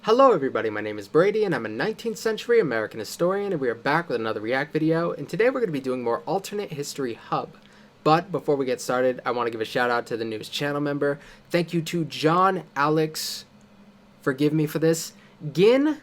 Hello everybody, my name is Brady and I'm a 19th century American historian and we are back with another React video, and today we're going to be doing more Alternate History Hub. But before we get started, I want to give a shout out to the newest channel member. Thank you to John, Alex, forgive me for this, Gainana.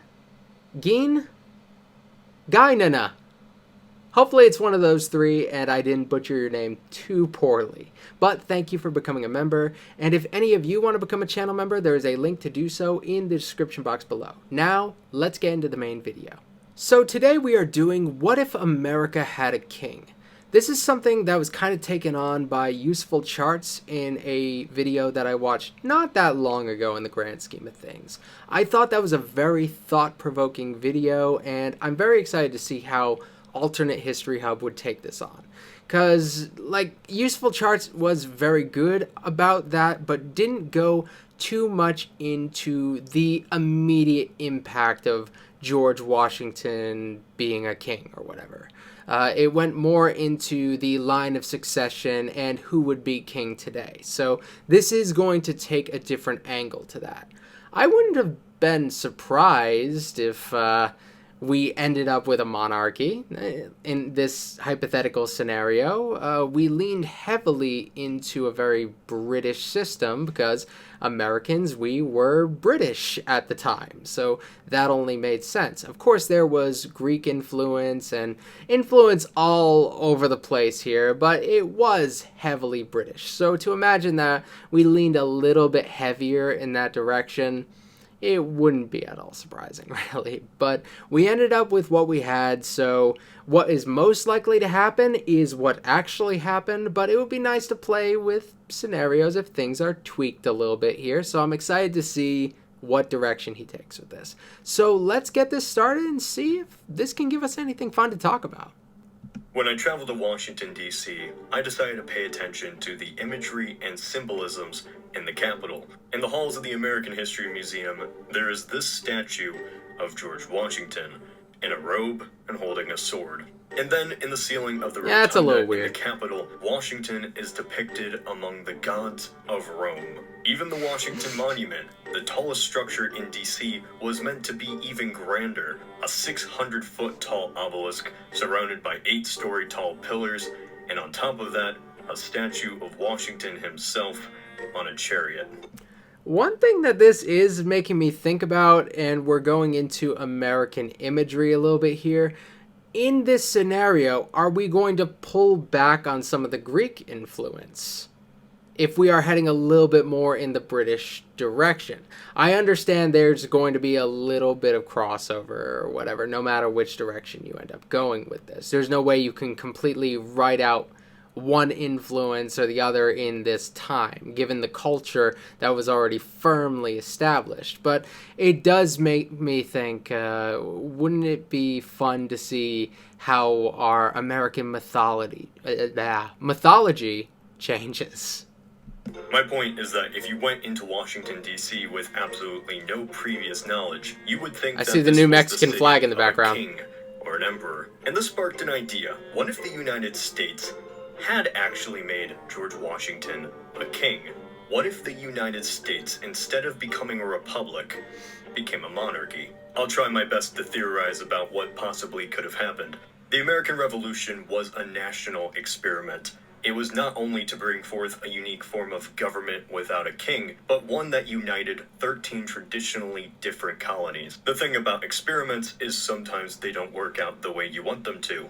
Hopefully it's one of those three and I didn't butcher your name too poorly. But thank you for becoming a member, and if any of you want to become a channel member, there is a link to do so in the description box below. Now, let's get into the main video. So today we are doing What If America Had a King? This is something that was kind of taken on by Useful Charts in a video that I watched not that long ago in the grand scheme of things. I thought that was a very thought-provoking video, and I'm very excited to see how Alternate History Hub would take this on. Because, Useful Charts was very good about that, but didn't go too much into the immediate impact of George Washington being a king or whatever. It went more into the line of succession and who would be king today. So this is going to take a different angle to that. I wouldn't have been surprised if we ended up with a monarchy. In this hypothetical scenario, we leaned heavily into a very British system because Americans, we were British at the time, so that only made sense. Of course, there was Greek influence and influence all over the place here, but it was heavily British. So to imagine that we leaned a little bit heavier in that direction, it wouldn't be at all surprising, really. But we ended up with what we had, so what is most likely to happen is what actually happened, but it would be nice to play with scenarios if things are tweaked a little bit here, so I'm excited to see what direction he takes with this. So let's get this started and see if this can give us anything fun to talk about. When I traveled to Washington, D.C., I decided to pay attention to the imagery and symbolisms in the Capitol. In the halls of the American History Museum, there is this statue of George Washington in a robe and holding a sword. And then in the ceiling of the That's a little rotunda in weird. the Capitol, Washington is depicted among the gods of Rome. Even the Washington Monument, the tallest structure in D.C., was meant to be even grander. A 600-foot tall obelisk surrounded by 8-story tall pillars, and on top of that, a statue of Washington himself on a chariot. One thing that this is making me think about, and we're going into American imagery a little bit here, in this scenario, are we going to pull back on some of the Greek influence if we are heading a little bit more in the British direction? I understand there's going to be a little bit of crossover or whatever, no matter which direction you end up going with this. There's no way you can completely write out one influence or the other in this time, given the culture that was already firmly established. But it does make me think, wouldn't it be fun to see how our American mythology changes? My point is that if you went into Washington, D.C. with absolutely no previous knowledge, you would think I that see the this new was Mexican city flag in the of a background. king or an emperor. And this sparked an idea. What if the United States had actually made George Washington a king? What if the United States, instead of becoming a republic, became a monarchy? I'll try my best to theorize about what possibly could have happened. The American Revolution was a national experiment. It was not only to bring forth a unique form of government without a king, but one that united 13 traditionally different colonies. The thing about experiments is sometimes they don't work out the way you want them to.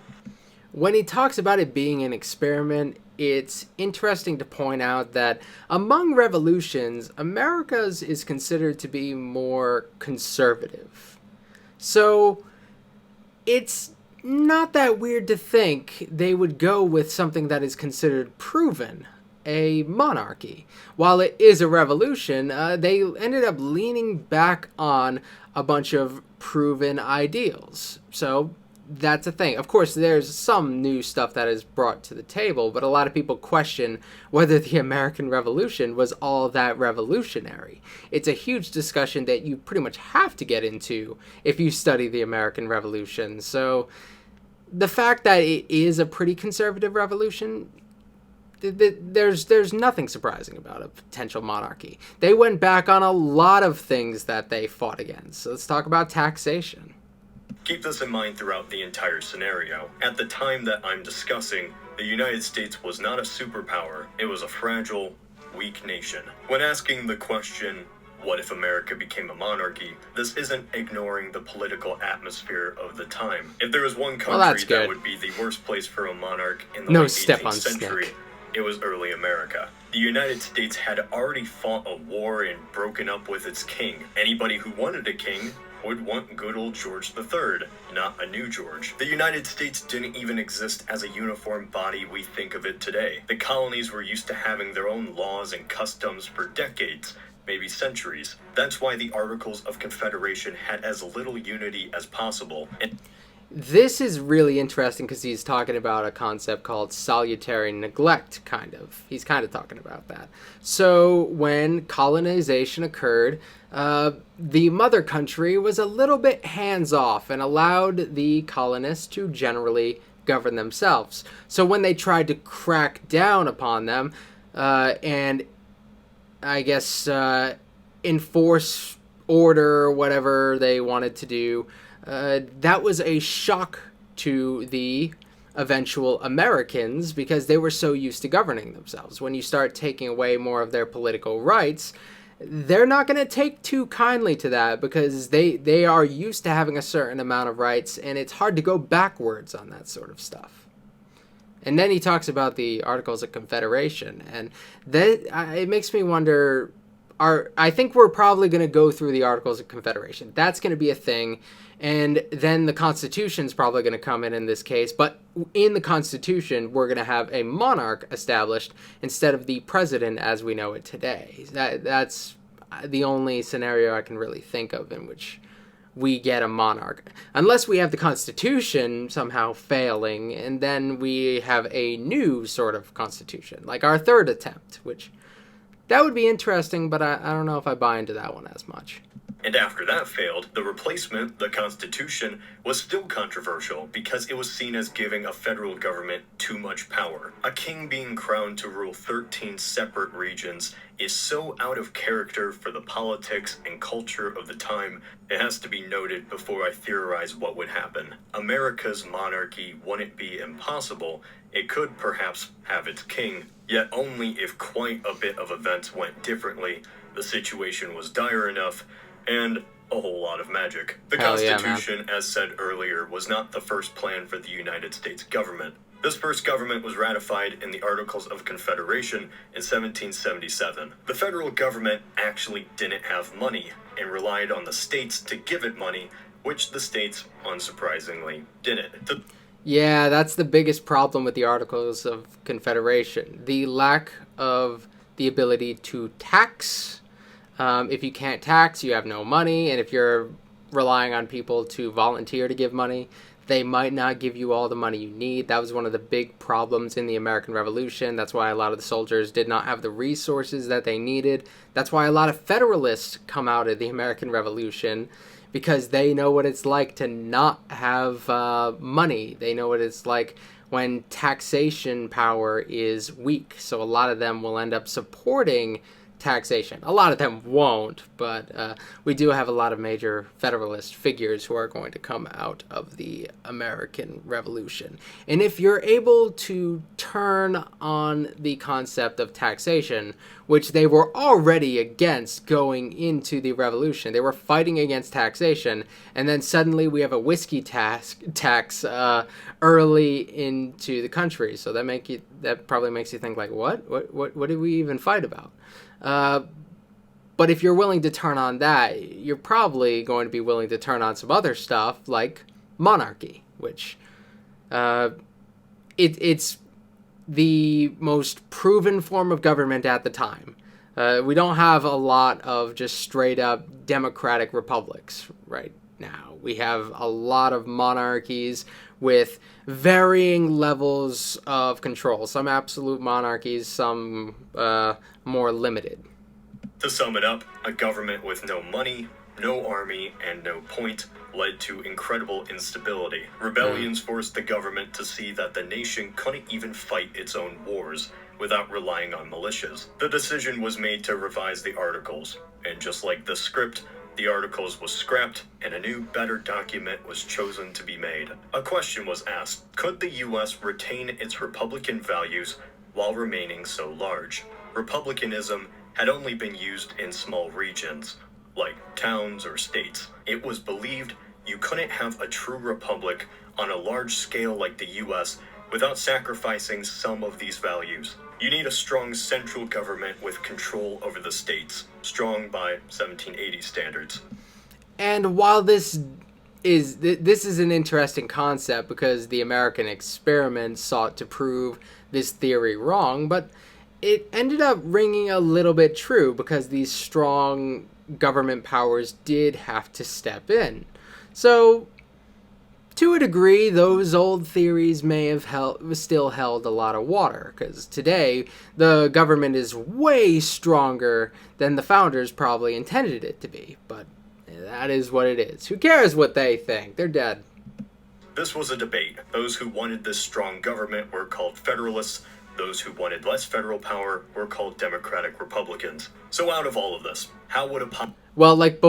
When he talks about it being an experiment, it's interesting to point out that among revolutions, America's is considered to be more conservative. So it's not that weird to think they would go with something that is considered proven, a monarchy. While it is a revolution, they ended up leaning back on a bunch of proven ideals. So that's a thing. Of course, there's some new stuff that is brought to the table, but a lot of people question whether the American Revolution was all that revolutionary. It's a huge discussion that you pretty much have to get into if you study the American Revolution. So the fact that it is a pretty conservative revolution there's nothing surprising about a potential monarchy. They went back on a lot of things that they fought against. So let's talk about taxation. Keep this in mind throughout the entire scenario. At the time that I'm discussing, the United States was not a superpower. It was a fragile, weak nation. When asking the question, what if America became a monarchy? This isn't ignoring the political atmosphere of the time. If there was one country that would be the worst place for a monarch in the late 18th century, it was early America. The United States had already fought a war and broken up with its king. Anybody who wanted a king would want good old George III, not a new George. The United States didn't even exist as a uniform body we think of it today. The colonies were used to having their own laws and customs for decades, maybe centuries. That's why the Articles of Confederation had as little unity as possible. And this is really interesting because he's talking about a concept called salutary neglect, kind of. He's kind of talking about that. So when colonization occurred, the mother country was a little bit hands-off and allowed the colonists to generally govern themselves. So when they tried to crack down upon them and, I guess, enforce order or whatever they wanted to do, that was a shock to the eventual Americans because they were so used to governing themselves. When you start taking away more of their political rights, they're not going to take too kindly to that because they are used to having a certain amount of rights, and it's hard to go backwards on that sort of stuff. And then he talks about the Articles of Confederation, and that it makes me wonder, I think we're probably going to go through the Articles of Confederation. That's going to be a thing. And then the Constitution's probably going to come in this case. But in the Constitution, we're going to have a monarch established instead of the president as we know it today. That's the only scenario I can really think of in which we get a monarch. Unless we have the Constitution somehow failing, and then we have a new sort of Constitution, like our third attempt, which that would be interesting, but I don't know if I buy into that one as much. And after that failed, the replacement, the Constitution, was still controversial because it was seen as giving a federal government too much power. A king being crowned to rule 13 separate regions is so out of character for the politics and culture of the time, it has to be noted before I theorize what would happen. America's monarchy wouldn't be impossible. It could perhaps have its king, yet only if quite a bit of events went differently, the situation was dire enough, and a whole lot of magic. The Constitution, as said earlier, was not the first plan for the United States government. This first government was ratified in the Articles of Confederation in 1777. The federal government actually didn't have money and relied on the states to give it money, which the states, unsurprisingly, didn't. Yeah, that's the biggest problem with the Articles of Confederation. The lack of the ability to tax. If you can't tax, you have no money, and if you're relying on people to volunteer to give money, they might not give you all the money you need. That was one of the big problems in the American Revolution. That's why a lot of the soldiers did not have the resources that they needed. That's why a lot of Federalists come out of the American Revolution, because they know what it's like to not have money. They know what it's like when taxation power is weak. So a lot of them will end up supporting taxation. A lot of them won't, but we do have a lot of major Federalist figures who are going to come out of the American Revolution. And if you're able to turn on the concept of taxation, which they were already against going into the Revolution, they were fighting against taxation, and then suddenly we have a whiskey tax early into the country. So that probably makes you think, like, what did we even fight about? But if you're willing to turn on that, you're probably going to be willing to turn on some other stuff like monarchy, which it's the most proven form of government at the time. We don't have a lot of just straight up democratic republics right now. We have a lot of monarchies with varying levels of control. Some absolute monarchies, some more limited. To sum it up, a government with no money, no army, and no point led to incredible instability. Rebellions forced the government to see that the nation couldn't even fight its own wars, without relying on militias. The decision was made to revise the Articles, and just like the script, the Articles was scrapped and a new, better document was chosen to be made. A question was asked: could the US retain its Republican values while remaining so large? Republicanism had only been used in small regions, like towns or states. It was believed you couldn't have a true republic on a large scale like the US without sacrificing some of these values. You need a strong central government with control over the states, strong by 1780 standards. And while this is an interesting concept because the American experiment sought to prove this theory wrong, but it ended up ringing a little bit true because these strong government powers did have to step in. So, to a degree, those old theories may have still held a lot of water, because today the government is way stronger than the founders probably intended it to be. But that is what it is. Who cares what they think? They're dead. This was a debate. Those who wanted this strong government were called Federalists. Those who wanted less federal power were called Democratic Republicans. So out of all of this, how would a... Well, like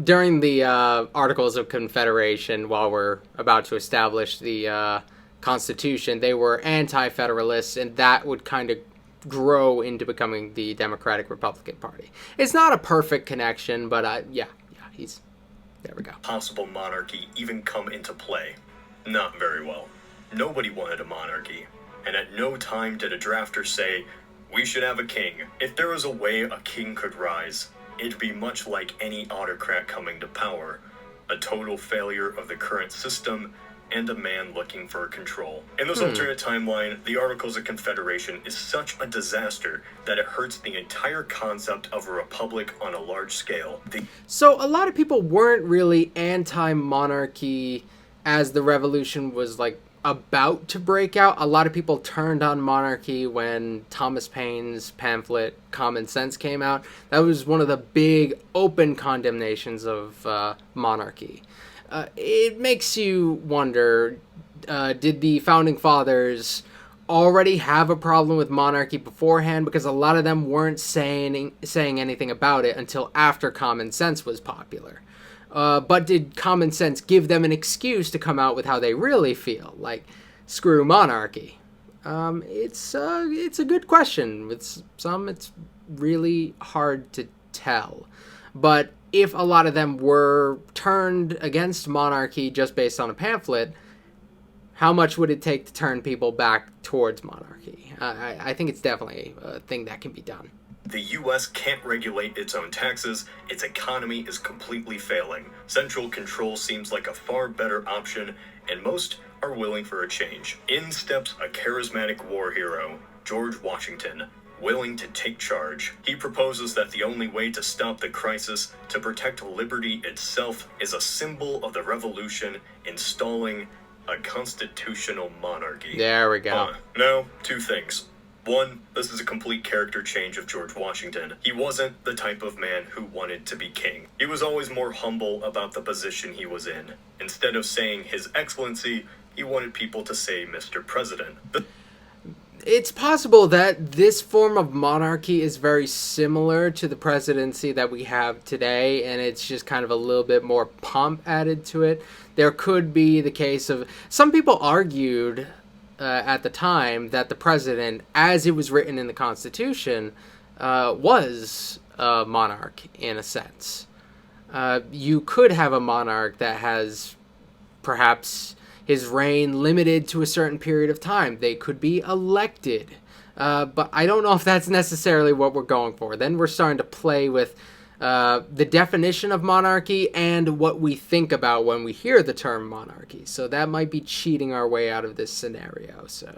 during the Articles of Confederation, while we're about to establish the Constitution, they were anti-federalists, and that would kind of grow into becoming the Democratic Republican Party. It's not a perfect connection, but yeah, there we go. Possible monarchy even come into play? Not very well. Nobody wanted a monarchy, and at no time did a drafter say, we should have a king. If there was a way a king could rise, it'd be much like any autocrat coming to power, a total failure of the current system and a man looking for control. In this alternate timeline, the Articles of Confederation is such a disaster that it hurts the entire concept of a republic on a large scale. So a lot of people weren't really anti-monarchy as the revolution was like about to break out. A lot of people turned on monarchy when Thomas Paine's pamphlet Common Sense came out. That was one of the big open condemnations of monarchy. It makes you wonder, did the Founding Fathers already have a problem with monarchy beforehand? Because a lot of them weren't saying anything about it until after Common Sense was popular. But did Common Sense give them an excuse to come out with how they really feel? Like, screw monarchy. It's a good question. With some, it's really hard to tell. But if a lot of them were turned against monarchy just based on a pamphlet, how much would it take to turn people back towards monarchy? I think it's definitely a thing that can be done. The US can't regulate its own taxes, its economy is completely failing. Central control seems like a far better option, and most are willing for a change. In steps a charismatic war hero, George Washington, willing to take charge. He proposes that the only way to stop the crisis, to protect liberty itself, is a symbol of the revolution, installing a constitutional monarchy. There we go. Now, two things. One, this is a complete character change of George Washington. He wasn't the type of man who wanted to be king. He was always more humble about the position he was in. Instead of saying His Excellency, he wanted people to say Mr. President. It's possible that this form of monarchy is very similar to the presidency that we have today, and it's just kind of a little bit more pomp added to it. There could be the case of... Some people argued at the time that the president, as it was written in the Constitution, was a monarch in a sense. You could have a monarch that has perhaps his reign limited to a certain period of time. They could be elected. But I don't know if that's necessarily what we're going for. Then we're starting to play with the definition of monarchy and what we think about when we hear the term monarchy. So that might be cheating our way out of this scenario. So,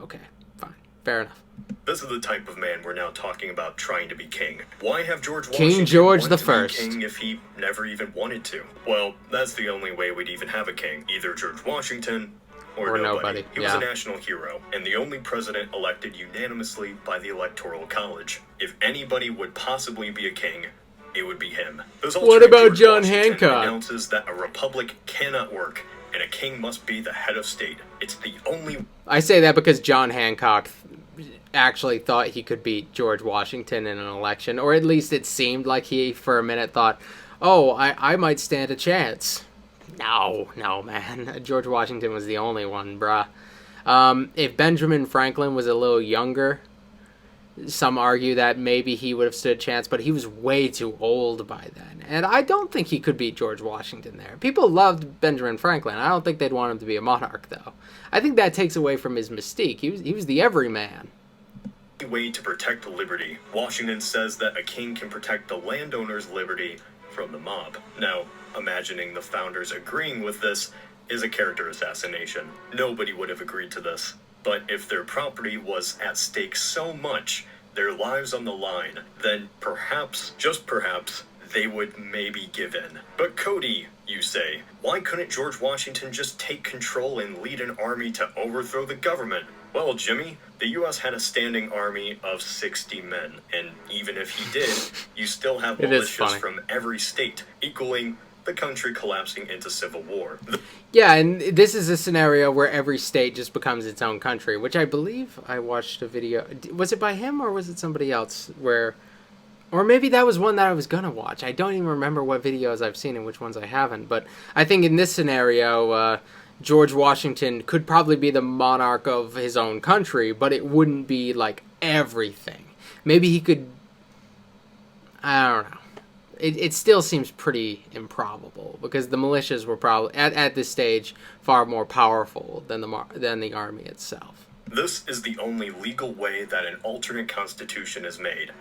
okay, fine. Fair enough. This is the type of man we're now talking about trying to be king. Why have George Washington King George want the to be First king if he never even wanted to? Well, that's the only way we'd even have a king. Either George Washington or nobody. He was a national hero, and the only president elected unanimously by the Electoral College. If anybody would possibly be a king, it would be him. What about George John Washington Hancock? Announces that a republic cannot work, and a king must be the head of state. It's the only... I say that because John Hancock actually thought he could beat George Washington in an election, or at least it seemed like he, for a minute, thought, oh, I might stand a chance. No, man. George Washington was the only one, bruh. If Benjamin Franklin was a little younger, some argue that maybe he would have stood a chance, but he was way too old by then. And I don't think he could beat George Washington there. People loved Benjamin Franklin. I don't think they'd want him to be a monarch, though. I think that takes away from his mystique. He was the everyman. Way to protect liberty. Washington says that a king can protect the landowner's liberty from the mob. Now, imagining the founders agreeing with this is a character assassination. Nobody would have agreed to this. But if their property was at stake so much, their lives on the line, then perhaps, just perhaps, they would maybe give in. But Cody, you say, why couldn't George Washington just take control and lead an army to overthrow the government? Well, Jimmy, the U.S. had a standing army of 60 men, and even if he did, you still have militias from every state, equaling the country collapsing into civil war. Yeah, and this is a scenario where every state just becomes its own country, which I believe I watched a video. Was it by him or was it somebody else where... Or maybe that was one that I was going to watch. I don't even remember what videos I've seen and which ones I haven't. But I think in this scenario, George Washington could probably be the monarch of his own country, but it wouldn't be like everything. Maybe he could... I don't know. It still seems pretty improbable because the militias were probably, at this stage, far more powerful than the army itself. This is the only legal way that an alternate constitution is made.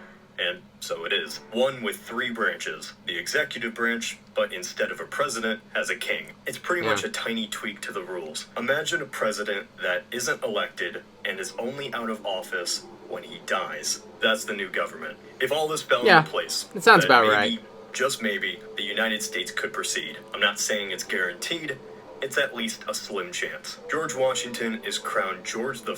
And so it is. One with 3 branches. The executive branch, but instead of a president, has a king. It's pretty much a tiny tweak to the rules. Imagine a president that isn't elected and is only out of office when he dies. That's the new government. If all this fell into place, it sounds about maybe, right. Just maybe, the United States could proceed. I'm not saying it's guaranteed. It's at least a slim chance. George Washington is crowned George I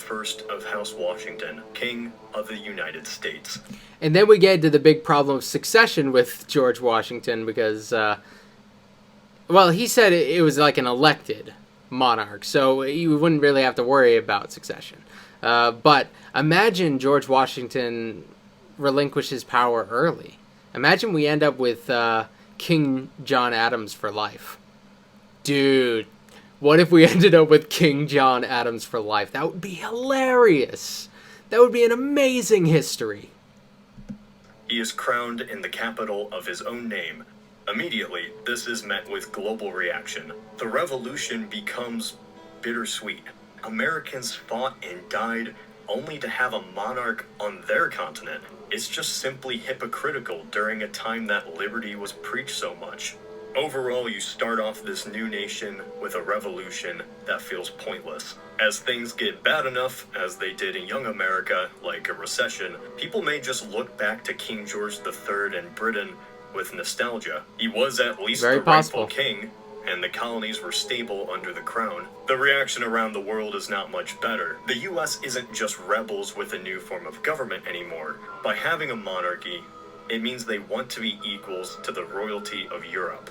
of House Washington, King of the United States. And then we get to the big problem of succession with George Washington because, well, he said it was like an elected monarch, so you wouldn't really have to worry about succession. But imagine George Washington relinquishes power early. Imagine we end up with King John Adams for life. Dude, what if we ended up with King John Adams for life? That would be hilarious. That would be an amazing history. He is crowned in the capital of his own name. Immediately, this is met with global reaction. The revolution becomes bittersweet. Americans fought and died only to have a monarch on their continent. It's just simply hypocritical during a time that liberty was preached so much. Overall, you start off this new nation with a revolution that feels pointless. As things get bad enough, as they did in young America, like a recession, people may just look back to King George III and Britain with nostalgia. He was at least the rightful king, and the colonies were stable under the crown. The reaction around the world is not much better. The US isn't just rebels with a new form of government anymore. By having a monarchy, it means they want to be equals to the royalty of Europe.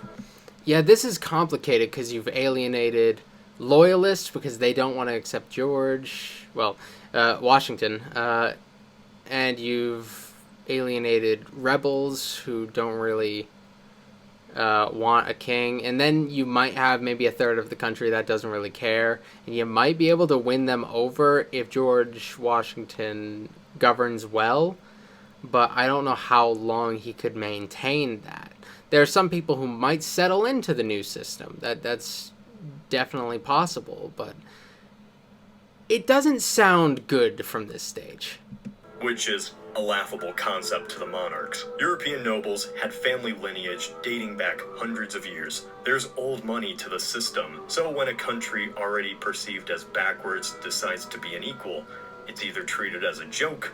Yeah, this is complicated because you've alienated loyalists because they don't want to accept Washington, and you've alienated rebels who don't really want a king, and then you might have maybe a third of the country that doesn't really care, and you might be able to win them over if George Washington governs well, but I don't know how long he could maintain that. There are some people who might settle into the new system. That's definitely possible, but it doesn't sound good from this stage. Which is a laughable concept to the monarchs. European nobles had family lineage dating back hundreds of years. There's old money to the system, so when a country already perceived as backwards decides to be an equal, it's either treated as a joke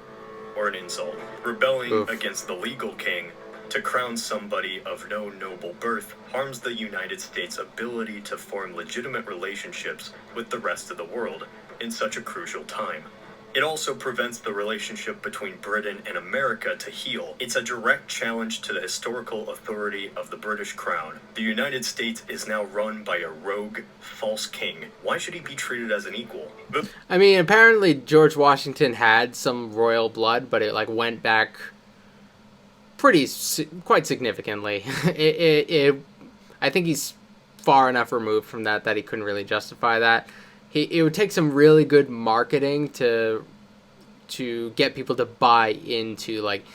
or an insult. Rebelling against the legal king to crown somebody of no noble birth harms the United States' ability to form legitimate relationships with the rest of the world in such a crucial time. It also prevents the relationship between Britain and America to heal. It's a direct challenge to the historical authority of the British Crown. The United States is now run by a rogue, false king. Why should he be treated as an equal? I mean, apparently George Washington had some royal blood, but it like went back quite significantly. I think he's far enough removed from that he couldn't really justify that. It would take some really good marketing to get people to buy into, like,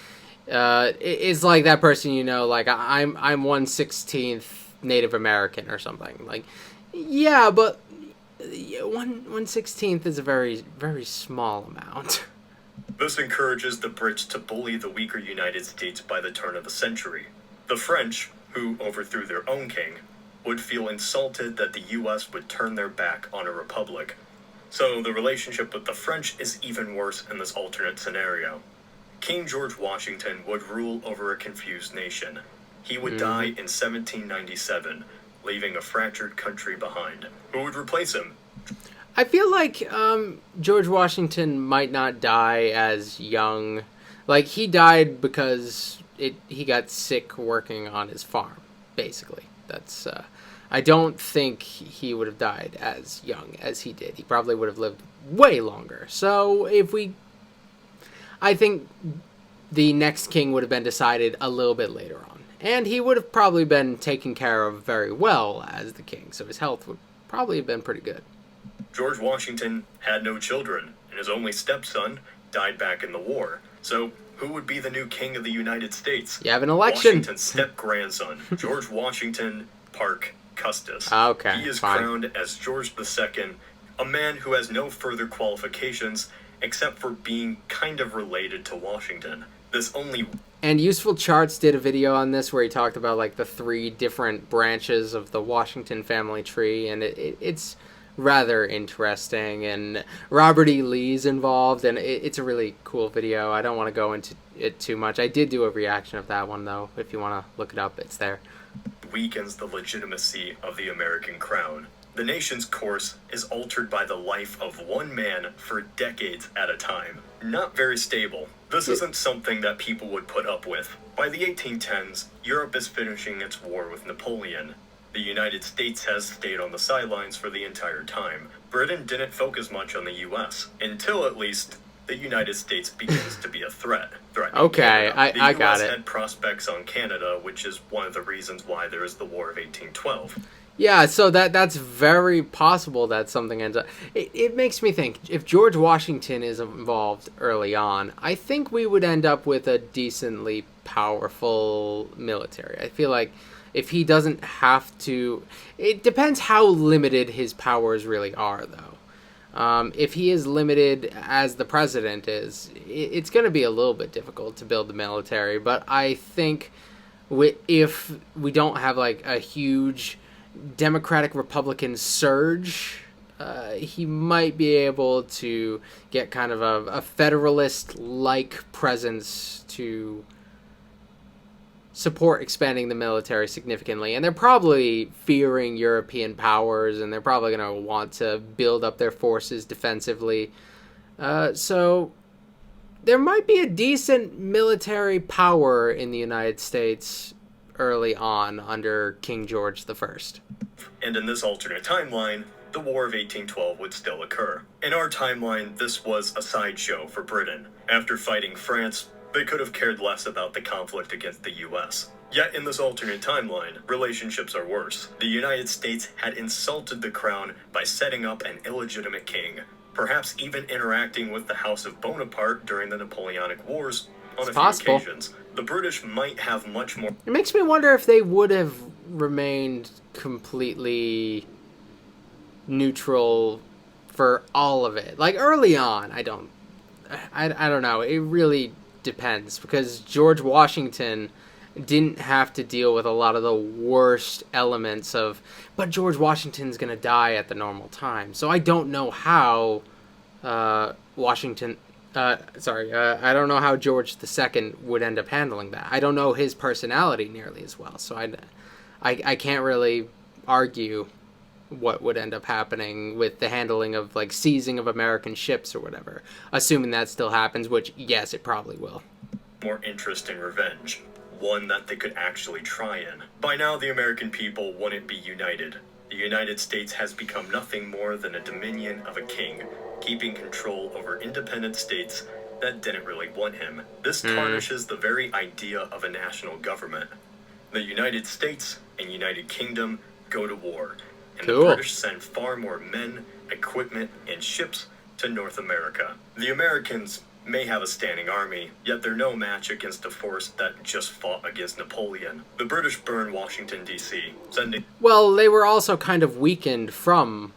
it's like that person, you know, like, I'm 1/16th Native American or something. Like, yeah, but 1/16th is a very, very small amount. This encourages the Brits to bully the weaker United States by the turn of the century. The French, who overthrew their own king, would feel insulted that the US would turn their back on a republic. So the relationship with the French is even worse in this alternate scenario. King George Washington would rule over a confused nation. He would die in 1797, leaving a fractured country behind. Who would replace him? I feel like George Washington might not die as young. Like, he died because he got sick working on his farm, basically. That's I don't think he would have died as young as he did. He probably would have lived way longer. So I think the next king would have been decided a little bit later on. And he would have probably been taken care of very well as the king, so his health would probably have been pretty good. George Washington had no children, and his only stepson died back in the war. So who would be the new king of the United States? You have an election. Washington's step-grandson, George Washington Parke Custis. Okay, he is fine. crowned as George II, a man who has no further qualifications except for being kind of related to Washington. And Useful Charts did a video on this where he talked about, like, the 3 different branches of the Washington family tree, and it's rather interesting, and Robert E. Lee's involved, and it's a really cool video. I don't want to go into it too much. I did do a reaction of that one, though. If you want to look it up, it's there. Weakens the legitimacy of the American crown. The nation's course is altered by the life of one man for decades at a time. Not very stable. This isn't something that people would put up with. By the 1810s, Europe is finishing its war with Napoleon. The United States has stayed on the sidelines for the entire time. Britain didn't focus much on the US, until at least the United States begins to be a threat. Okay, I got it. The US had prospects on Canada, which is one of the reasons why there is the War of 1812. Yeah, so that's very possible that something ends up... It makes me think, if George Washington is involved early on, I think we would end up with a decently powerful military. I feel like if he doesn't have to... It depends how limited his powers really are, though. If he is limited as the president is, it's going to be a little bit difficult to build the military, but I think if we don't have, like, a huge Democratic Republican surge, he might be able to get kind of a Federalist-like presence to support expanding the military significantly. And they're probably fearing European powers, and they're probably going to want to build up their forces defensively. So there might be a decent military power in the United States early on under King George I. And in this alternate timeline, the War of 1812 would still occur. In our timeline, this was a sideshow for Britain. After fighting France, they could have cared less about the conflict against the US. Yet in this alternate timeline, relationships are worse. The United States had insulted the crown by setting up an illegitimate king, perhaps even interacting with the House of Bonaparte during the Napoleonic Wars on a few occasions. The British might have much more... It makes me wonder if they would have remained completely neutral for all of it. Like, early on, I don't know. It really depends, because George Washington didn't have to deal with a lot of the worst elements of... But George Washington's going to die at the normal time. So I don't know how Washington... I don't know how George II would end up handling that. I don't know his personality nearly as well, so I can't really argue what would end up happening with the handling of, like, seizing of American ships or whatever. Assuming that still happens, which, yes, it probably will. More interest in revenge, one that they could actually try in. By now, the American people wouldn't be united. The United States has become nothing more than a dominion of a king, keeping control over independent states that didn't really want him. This tarnishes the very idea of a national government. The United States and United Kingdom go to war, and the British send far more men, equipment, and ships to North America. The Americans may have a standing army, yet they're no match against a force that just fought against Napoleon. The British burn Washington, D.C., sending... Well, they were also kind of weakened from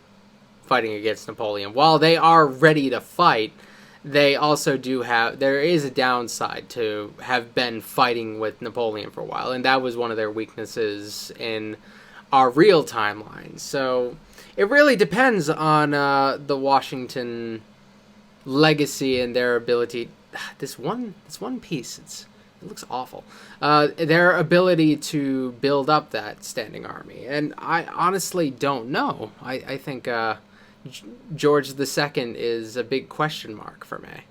fighting against Napoleon. While they are ready to fight, they also do have... There is a downside to have been fighting with Napoleon for a while, and that was one of their weaknesses in our real timeline. So it really depends on the Washington legacy and their ability. This one piece, it looks awful. Their ability to build up that standing army, and I honestly don't know. I think George II is a big question mark for me.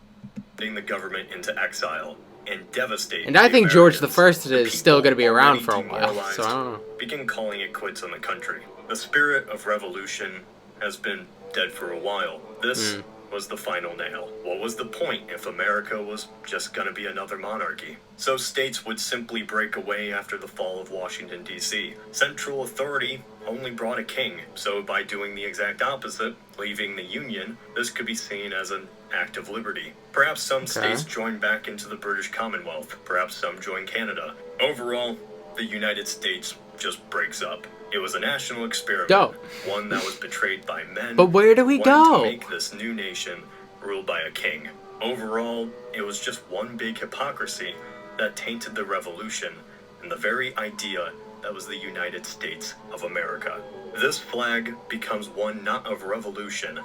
Putting the government into exile and devastating. And I think George I is the still going to be around for a while. demoralized, So I don't know. begin calling it quits on the country. The spirit of revolution has been dead for a while. This was the final nail. What was the point if America was just gonna be another monarchy? So states would simply break away after the fall of Washington, D.C. Central authority only brought a king, so by doing the exact opposite, leaving the Union, this could be seen as an act of liberty. Perhaps some states join back into the British Commonwealth, perhaps some join Canada. Overall, the United States just breaks up. It was a national experiment, one that was betrayed by men. But where do we go? To make this new nation ruled by a king. Overall, it was just one big hypocrisy that tainted the revolution and the very idea that was the United States of America. This flag becomes one not of revolution,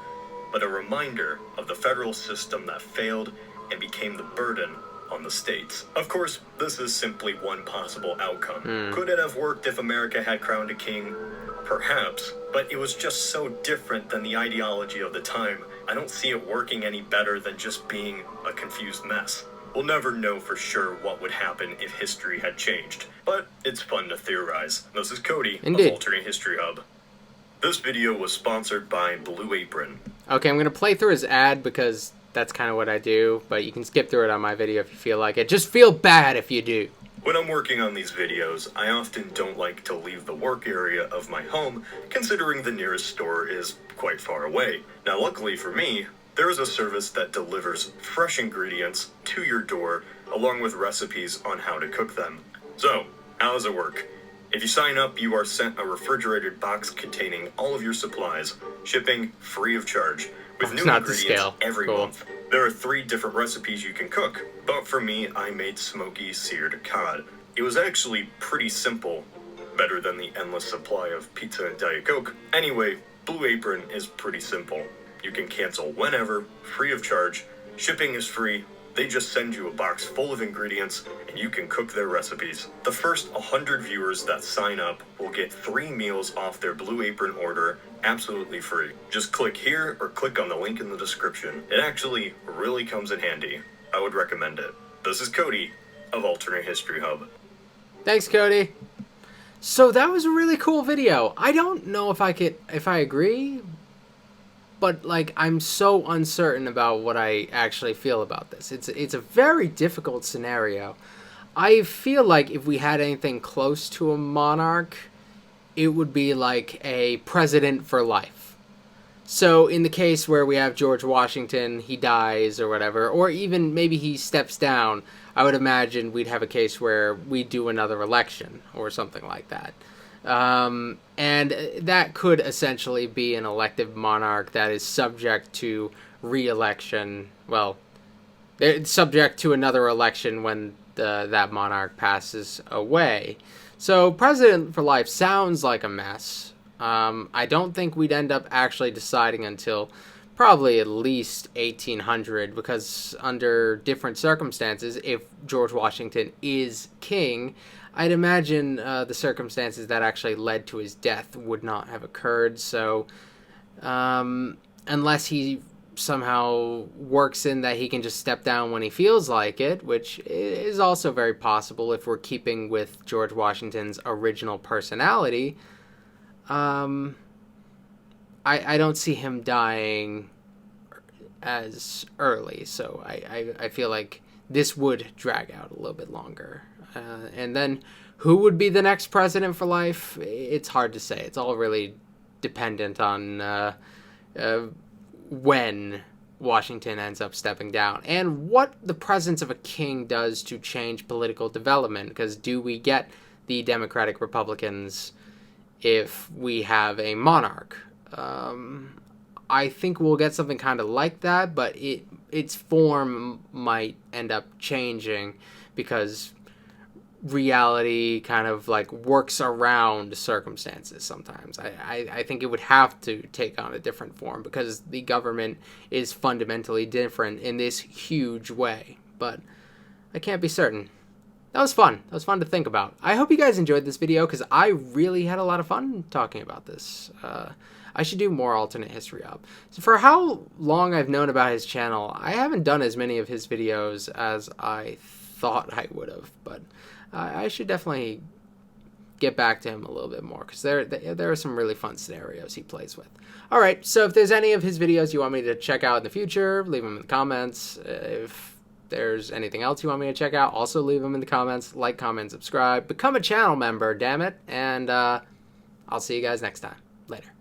but a reminder of the federal system that failed and became the burden on the states. Of course, this is simply one possible outcome. Could it have worked if America had crowned a king? Perhaps, but it was just so different than the ideology of the time. I don't see it working any better than just being a confused mess. We'll never know for sure what would happen if history had changed, but it's fun to theorize. This is Cody of Alternate History Hub. This video was sponsored by Blue Apron. Okay, I'm going to play through his ad because that's kind of what I do, but you can skip through it on my video if you feel like it. Just feel bad if you do. When I'm working on these videos, I often don't like to leave the work area of my home, considering the nearest store is quite far away. Now, luckily for me, there is a service that delivers fresh ingredients to your door, along with recipes on how to cook them. So, how does it work? If you sign up, you are sent a refrigerated box containing all of your supplies, shipping free of charge, with new ingredients every month. There are 3 different recipes you can cook, but for me, I made smoky seared cod. It was actually pretty simple, better than the endless supply of pizza and Diet Coke. Anyway, Blue Apron is pretty simple. You can cancel whenever, free of charge, shipping is free, they just send you a box full of ingredients, and you can cook their recipes. The first 100 viewers that sign up will get 3 meals off their Blue Apron order, absolutely free. Just click here or click on the link in the description. It actually really comes in handy. I would recommend it. This is Cody of Alternate History Hub. Thanks, Cody. So that was a really cool video. I don't know if I agree, but like I'm so uncertain about what I actually feel about this. It's a very difficult scenario. I feel like if we had anything close to a monarch, it would be like a president for life. So in the case where we have George Washington, he dies or whatever, or even maybe he steps down, I would imagine we'd have a case where we do another election or something like that. And that could essentially be an elective monarch that is subject to re-election. Well, it's subject to another election when that monarch passes away. So president for life sounds like a mess. I don't think we'd end up actually deciding until probably at least 1800, because under different circumstances, if George Washington is king, I'd imagine the circumstances that actually led to his death would not have occurred. So unless he somehow works in that he can just step down when he feels like it, which is also very possible if we're keeping with George Washington's original personality, I don't see him dying as early. So I feel like this would drag out a little bit longer. And then who would be the next president for life? It's hard to say. It's all really dependent on when Washington ends up stepping down and what the presence of a king does to change political development. Because do we get the Democratic Republicans if we have a monarch? I think we'll get something kind of like that, but its form might end up changing because reality kind of like works around circumstances sometimes. I think it would have to take on a different form because the government is fundamentally different in this huge way, but I can't be certain. That was fun. That was fun to think about. I hope you guys enjoyed this video because I really had a lot of fun talking about this. I should do more Alternate History Hub. So for how long I've known about his channel, I haven't done as many of his videos as I thought I would have, but I should definitely get back to him a little bit more because there are some really fun scenarios he plays with. All right, so if there's any of his videos you want me to check out in the future, leave them in the comments. If there's anything else you want me to check out, also leave them in the comments. Like, comment, subscribe, become a channel member, damn it, and I'll see you guys next time. Later.